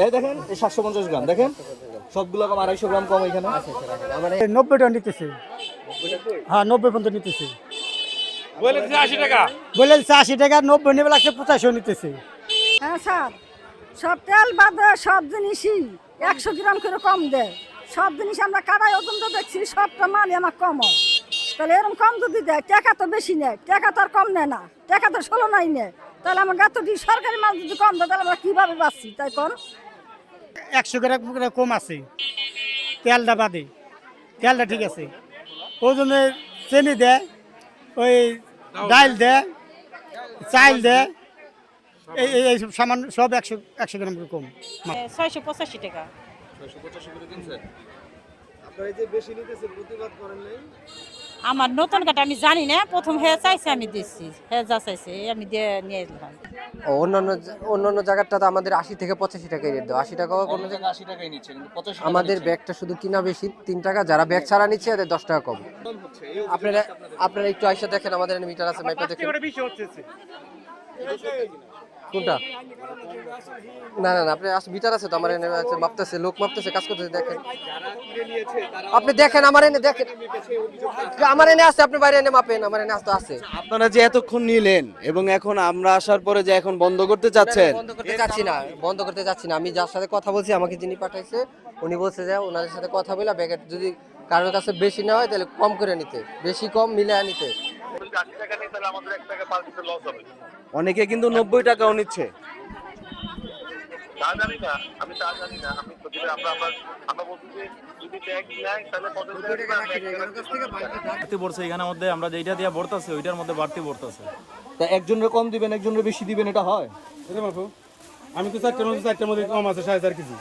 এই দেখেন এই 750 গ্রাম দেখেন সবগুলো কম 250 গ্রাম কম এখানে। 90 টাকা নিতেছে। হ্যাঁ 90 পর্যন্ত নিতেছে। বলে দিচ্ছে 80 টাকা। বলে দিচ্ছে 80 টাকা, 90 নেবে লাগছে 85 নিতেছে। হ্যাঁ স্যার, সব তেল বাদে সব জিনিসই 100 গ্রাম করে কম দেয়। সব জিনিস আমরা কারাই ওজন তো দেখছি, সবটা মালই আমার কম হয়। তাহলে এরকম কম যদি দেয়, টাকা তো বেশি নেয়, টাকা তো আর কম নেয় না, টাকা তো 16 নাই নেয়। তাহলে আমার গাতটি সরকারি মাল যদি কম দেয় তাহলে আমরা কীভাবে বাঁচছি তাই কোন? 100 গ্রাম করে কম আছে তেলটা বাদে, তেলটা ঠিক আছে। ওজনে চিনি দেয়, ওই ডাল দেয়, চাল দেয়, এই সব সামান্য সব 100 গ্রাম করে কম। 685 টাকা। 685 করে কিনছেন। আমার নতুন কাটা আমি জানি না, প্রথম হে চাইছে আমি দিচ্ছি, হে যা চাইছে আমি দিয়ে নিয়ে এলাম। অন্যান্য জায়গাটাতে আমাদের 80 থেকে 85 টাকা রেট দাও, 80 টাকা কোনো জায়গায় 80 টাকাই নিচ্ছে কিন্তু 85 টাকা আমাদের ব্যাগটা শুধু কিনা বেশি 3 টাকা, যারা ব্যাগ ছাড়া নিচ্ছে এদের 10 টাকা কম। আপনারা একটু আইসা দেখেন, আমাদের এখানে মিটার আছে, মাইপা দেখেন কোনটা। না না না, আপনি মিটার আছে তো আমার এনে আছে, মাপতেছে, লোক মাপতেছে, কাজ করতেছে, দেখেন আপনি দেখেন, আমার এনে দেখেন, আমার এনে আছে, আপনি বাইরে এনে মাপেন, আমার এনে আছে। আপনারা যে এতক্ষণ নিলেন এবং এখন আমরা আসার পরে যে এখন বন্ধ করতে চাচ্ছেন। বন্ধ করতে চাচ্ছি না, বন্ধ করতে চাচ্ছি না। আমি যার সাথে কথা বলছি, আমাকে যিনি পাঠাইছে উনি বলছে যে ওনাদের সাথে কথা বলে ব্যাগের যদি কারোর কাছে বেশি না হয় তাহলে কম করে নিতে, বেশি কম মিলে নিতে। অনেকে কিন্তু 90 টাকাও নিচ্ছে। বাড়তি পড়ছে এখানের মধ্যে, আমরা যেটা দিয়ে ভরতাছে ওইটার মধ্যে বাড়তি পড়তাছে। তা একজনের কম দিবেন একজনের বেশি দিবেন, এটা হয়? আমি তো 4টার মধ্যে কম আছে 4.5 কেজি।